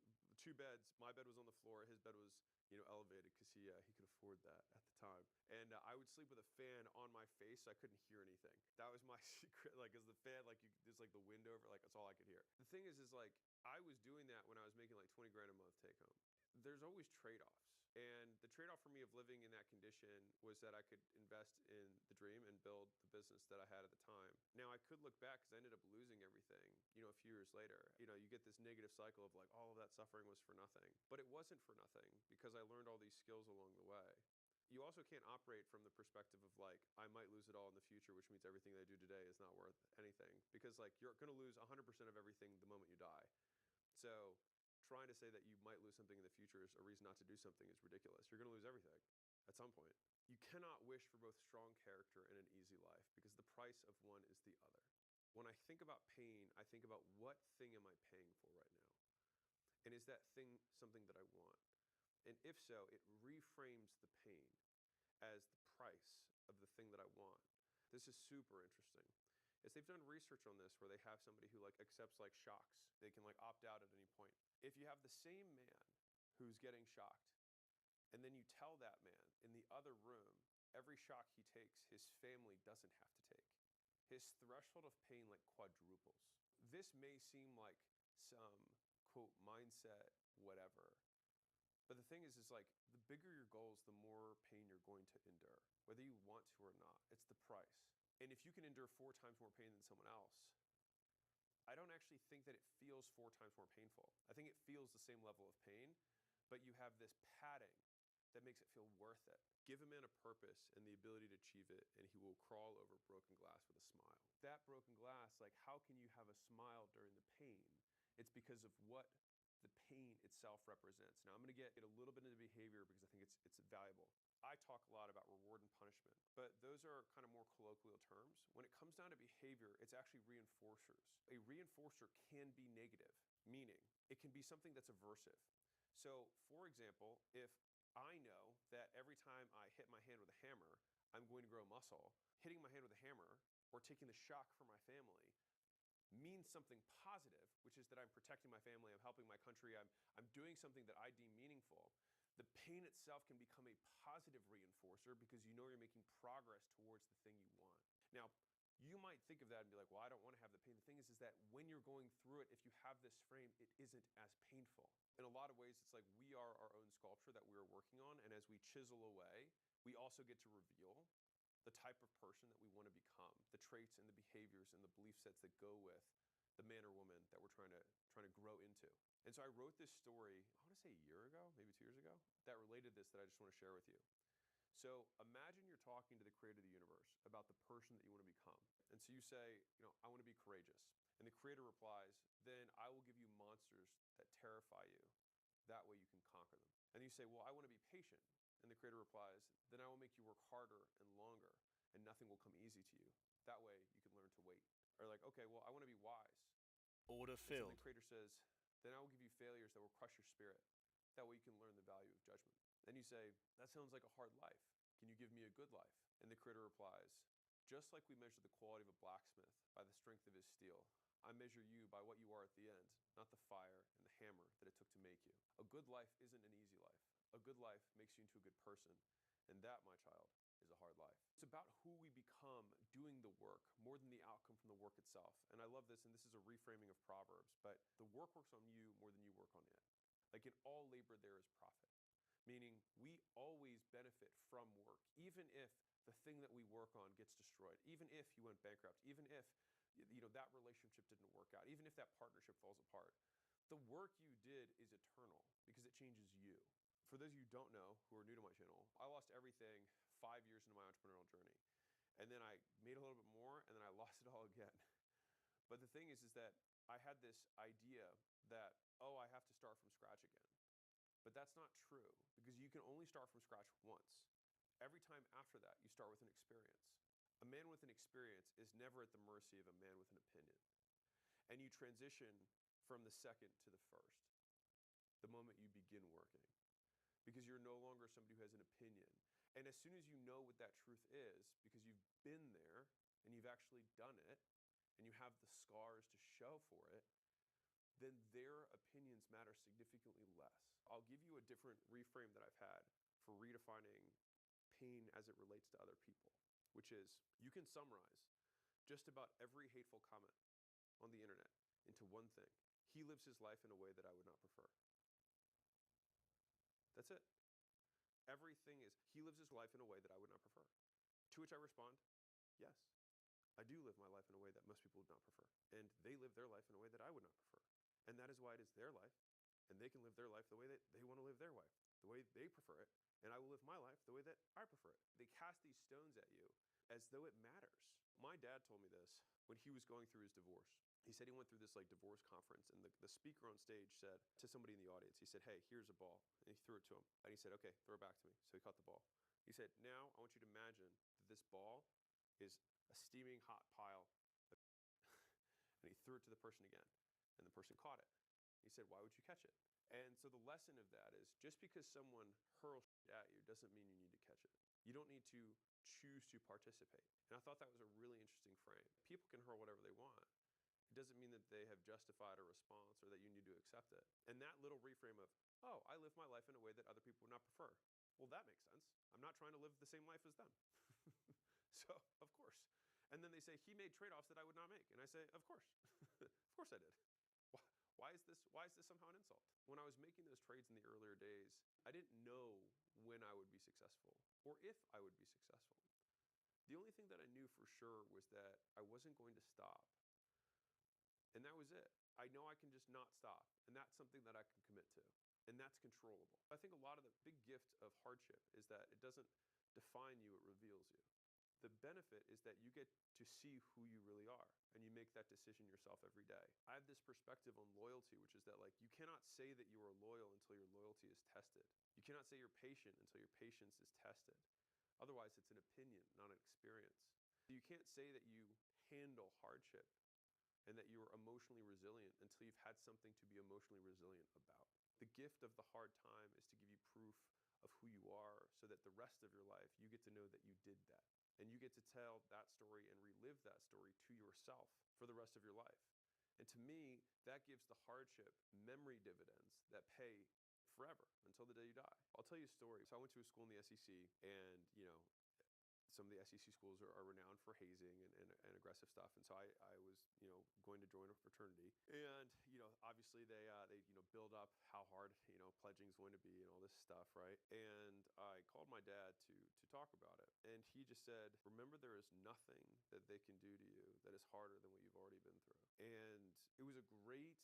2 beds. My bed was on the floor. His bed was, elevated because he could afford that at the time. And I would sleep with a fan on my face so I couldn't hear anything. That was my secret. Like, as the fan, like, there's like the wind over, like that's all I could hear. The thing is like I was doing that when I was making like 20 grand a month take home. There's always trade-offs. And the trade-off for me of living in that condition was that I could invest in the dream and build the business that I had at the time. Now, I could look back because I ended up losing everything, a few years later. You get this negative cycle of like all of that suffering was for nothing. But it wasn't for nothing because I learned all these skills along the way. You also can't operate from the perspective of like, I might lose it all in the future, which means everything I do today is not worth anything. Because like you're going to lose 100% of everything the moment you die. So trying to say that you might lose something in the future is a reason not to do something is ridiculous. You're going to lose everything at some point. You cannot wish for both strong character and an easy life because the price of one is the other. When I think about pain, I think about what thing am I paying for right now? And is that thing something that I want? And if so, it reframes the pain as the price of the thing that I want. This is super interesting. Is they've done research on this where they have somebody who like accepts like shocks. They can like opt out at any point. If you have the same man who's getting shocked, and then you tell that man in the other room, every shock he takes, his family doesn't have to take. His threshold of pain like quadruples. This may seem like some quote mindset, whatever. But the thing is like the bigger your goals, the more pain you're going to endure, whether you want to or not. It's the price. And if you can endure 4 times more pain than someone else, I don't actually think that it feels 4 times more painful. I think it feels the same level of pain, but you have this padding that makes it feel worth it. Give a man a purpose and the ability to achieve it, and he will crawl over broken glass with a smile. That broken glass, like how can you have a smile during the pain? It's because of what the pain itself represents. Now I'm going to get a little bit into behavior because I think it's valuable. I talk a lot about reward and punishment, but those are kind of more colloquial terms. When it comes down to behavior, it's actually reinforcers. A reinforcer can be negative, meaning it can be something that's aversive. So, for example, if I know that every time I hit my hand with a hammer, I'm going to grow muscle, hitting my hand with a hammer or taking the shock for my family means something positive, which is that I'm protecting my family, I'm helping my country, I'm doing something that I deem meaningful. The pain itself can become a positive reinforcer because you know you're making progress towards the thing you want. Now, you might think of that and be like, well, I don't want to have the pain. The thing is that when you're going through it, if you have this frame, it isn't as painful. In a lot of ways, it's like we are our own sculpture that we are working on. And as we chisel away, we also get to reveal the type of person that we want to become, the traits and the behaviors and the belief sets that go with the man or woman that we're trying to grow into. And so I wrote this story, I want to say a year ago, maybe 2 years ago, that related this that I just want to share with you. So imagine you're talking to the creator of the universe about the person that you want to become. And so you say, I want to be courageous. And the creator replies, then I will give you monsters that terrify you. That way you can conquer them. And you say, well, I want to be patient. And the creator replies, then I will make you work harder and longer, and nothing will come easy to you. That way you can learn to wait. Or like, okay, well, I want to be wise. Order And filled. so the creator says, then I will give you failures that will crush your spirit. That way you can learn the value of judgment. Then you say, that sounds like a hard life. Can you give me a good life? And the creator replies, just like we measure the quality of a blacksmith by the strength of his steel, I measure you by what you are at the end, not the fire and the hammer that it took to make you. A good life isn't an easy life. A good life makes you into a good person. And that, my child, is a hard life. It's about who we become doing the work more than the outcome from the work itself. And I love this, and this is a reframing of Proverbs, but the work works on you more than you work on it. Like in all labor, there is profit. Meaning we always benefit from work, even if the thing that we work on gets destroyed, even if you went bankrupt, even if that relationship didn't work out, even if that partnership falls apart. The work you did is eternal because it changes you. For those of you who don't know, who are new to my channel, I lost everything 5 years into my entrepreneurial journey. And then I made a little bit more, and then I lost it all again. But the thing is that I had this idea that, I have to start from scratch again. But that's not true, because you can only start from scratch once. Every time after that, you start with an experience. A man with an experience is never at the mercy of a man with an opinion. And you transition from the second to the first, the moment you begin working. Because you're no longer somebody who has an opinion. And as soon as you know what that truth is, because you've been there and you've actually done it, and you have the scars to show for it, then their opinions matter significantly less. I'll give you a different reframe that I've had for redefining pain as it relates to other people, which is you can summarize just about every hateful comment on the internet into one thing. He lives his life in a way that I would not prefer. That's it. Everything is, he lives his life in a way that I would not prefer. To which I respond, yes, I do live my life in a way that most people would not prefer. And they live their life in a way that I would not prefer. And that is why it is their life. And they can live their life the way that they want to live their life, the way they prefer it. And I will live my life the way that I prefer it. They cast these stones at you as though it matters. My dad told me this when he was going through his divorce. He said he went through this divorce conference, and the speaker on stage said to somebody in the audience, he said, hey, here's a ball. And he threw it to him. And he said, okay, throw it back to me. So he caught the ball. He said, now I want you to imagine that this ball is a steaming hot pile of and he threw it to the person again. And the person caught it. He said, why would you catch it? And so the lesson of that is just because someone hurls shit at you doesn't mean you need to catch it. You don't need to choose to participate. And I thought that was a really interesting frame. People can hurl whatever they want. It doesn't mean that they have justified a response or that you need to accept it. And that little reframe of, oh, I live my life in a way that other people would not prefer. Well, that makes sense. I'm not trying to live the same life as them. So, of course. And then they say, he made trade-offs that I would not make. And I say, of course. Of course I did. Why is this somehow an insult? When I was making those trades in the earlier days, I didn't know when I would be successful or if I would be successful. The only thing that I knew for sure was that I wasn't going to stop. And that was it. I know I can just not stop. And that's something that I can commit to. And that's controllable. I think a lot of the big gift of hardship is that it doesn't define you, it reveals you. The benefit is that you get to see who you really are, and you make that decision yourself every day. I have this perspective on loyalty, which is that you cannot say that you are loyal until your loyalty is tested. You cannot say you're patient until your patience is tested. Otherwise, it's an opinion, not an experience. You can't say that you handle hardship and that you are emotionally resilient until you've had something to be emotionally resilient about. The gift of the hard time is to give you proof of who you are so that the rest of your life, you get to know that you did that. And you get to tell that story and relive that story to yourself for the rest of your life. And to me, that gives the hardship memory dividends that pay forever until the day you die. I'll tell you a story. So I went to a school in the SEC, and some of the SEC schools are renowned for hazing and aggressive stuff. And so I was, going to join a fraternity. And, obviously they build up how hard, pledging is going to be and all this stuff, right? And I called my dad to talk about it. And he just said, remember, there is nothing that they can do to you that is harder than what you've already been through. And it was a great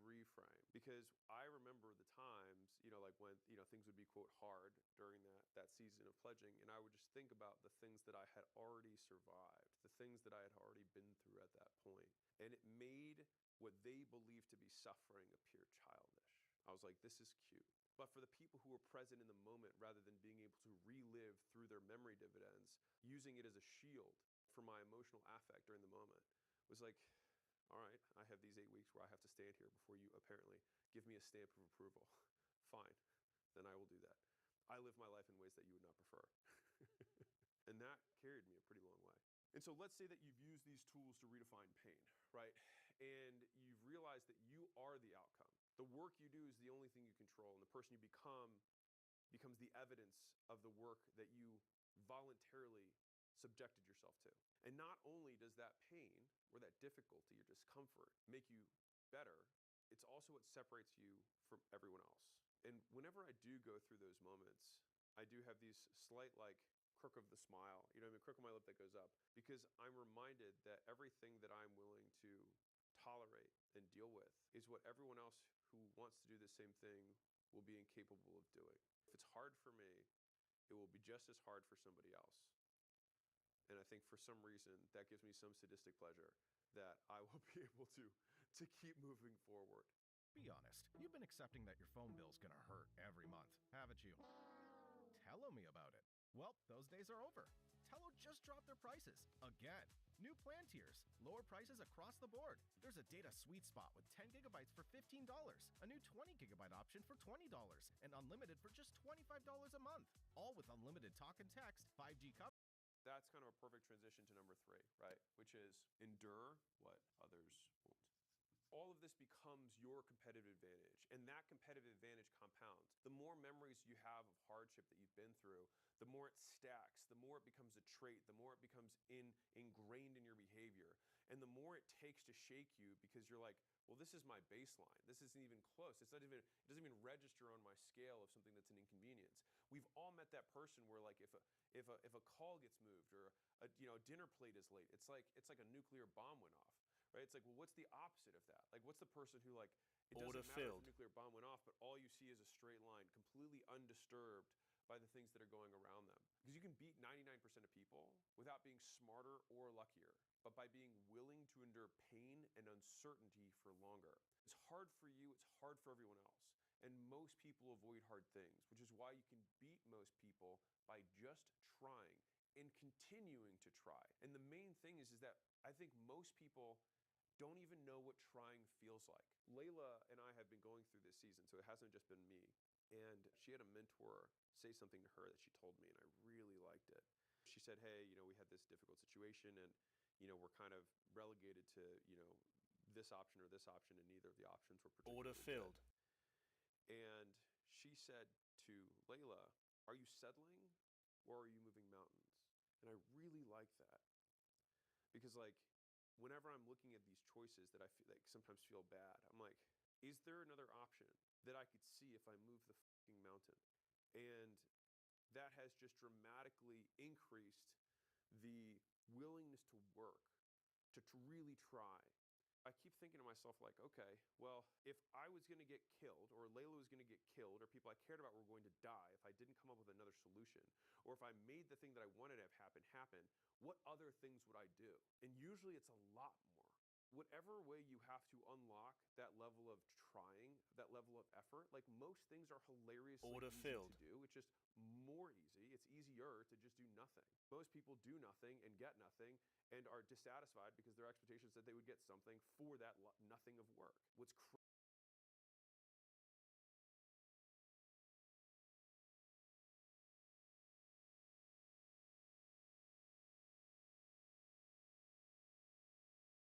reframe, because I remember the times, when, things would be, quote, hard during that season of pledging. And I would just think about the things that I had already survived, the things that I had already been through at that point. And it made what they believed to be suffering appear childish. I was like, this is cute. But for the people who were present in the moment, rather than being able to relive through their memory dividends, using it as a shield for my emotional affect during the moment, was like, all right, I have these 8 weeks where I have to stand here before you apparently give me a stamp of approval. Fine, then I will do that. I live my life in ways that you would not prefer. And that carried me a pretty long way. And so let's say that you've used these tools to redefine pain, right? And you've realized that you are the outcome. The work you do is the only thing you control, and the person you become becomes the evidence of the work that you voluntarily subjected yourself to. And not only does that pain or that difficulty or discomfort make you better, it's also what separates you from everyone else. And whenever I do go through those moments, I do have these slight crook of the smile, crook of my lip that goes up, because I'm reminded that everything that I'm willing to tolerate and deal with is what everyone else who wants to do the same thing will be incapable of doing. If it's hard for me, it will be just as hard for somebody else. And I think for some reason that gives me some sadistic pleasure that I will be able to keep moving forward. Be honest, you've been accepting that your phone bill's gonna hurt every month, haven't you? Tell me about it. Well, those days are over. Tello just dropped their prices. Again. New plan tiers. Lower prices across the board. There's a data sweet spot with 10 gigabytes for $15. A new 20 gigabyte option for $20. And unlimited for just $25 a month. All with unlimited talk and text, 5G coverage. That's kind of a perfect transition to number 3, right? Which is endure what others won't. All of this becomes your competitive advantage, and that competitive advantage compounds. The more memories you have of hardship that you've been through, the more it stacks, the more it becomes a trait, the more it becomes ingrained in your behavior, and the more it takes to shake you because you're like, well, this is my baseline. This isn't even close. It doesn't even register on my scale of something that's an inconvenience. We've all met that person where, like, if a call gets moved or a dinner plate is late, it's like a nuclear bomb went off. Right? It's like, well, what's the opposite of that? Like, what's the person who, like, it doesn't matter if a nuclear bomb went off, but all you see is a straight line, completely undisturbed by the things that are going around them. Because you can beat 99% of people without being smarter or luckier, but by being willing to endure pain and uncertainty for longer. It's hard for you, it's hard for everyone else. And most people avoid hard things, which is why you can beat most people by just trying and continuing to try. And the main thing is that I think most people don't even know what trying feels like. Layla and I have been going through this season, so it hasn't just been me. And she had a mentor say something to her that she told me, and I really liked it. She said, hey, we had this difficult situation, and, we're kind of relegated to, this option or this option, and neither of the options were particularly good. And she said to Layla, are you settling or are you moving mountains? And I really like that. Because, like, whenever I'm looking at these choices that I feel like sometimes feel bad, I'm like, is there another option that I could see if I move the fucking mountain? And that has just dramatically increased the willingness to work, to really try. I keep thinking to myself, like, okay, well, if I was going to get killed, or Layla was going to get killed, or people I cared about were going to die, if I didn't come up with another solution, or if I made the thing that I wanted to have happen, what other things would I do? And usually it's a lot more. Whatever way you have to unlock that level of trying, that level of effort, like, most things are hilariously easy to do. It's just more easy. It's easier to just do nothing. Most people do nothing and get nothing and are dissatisfied because their expectations that they would get something for that nothing of work. What's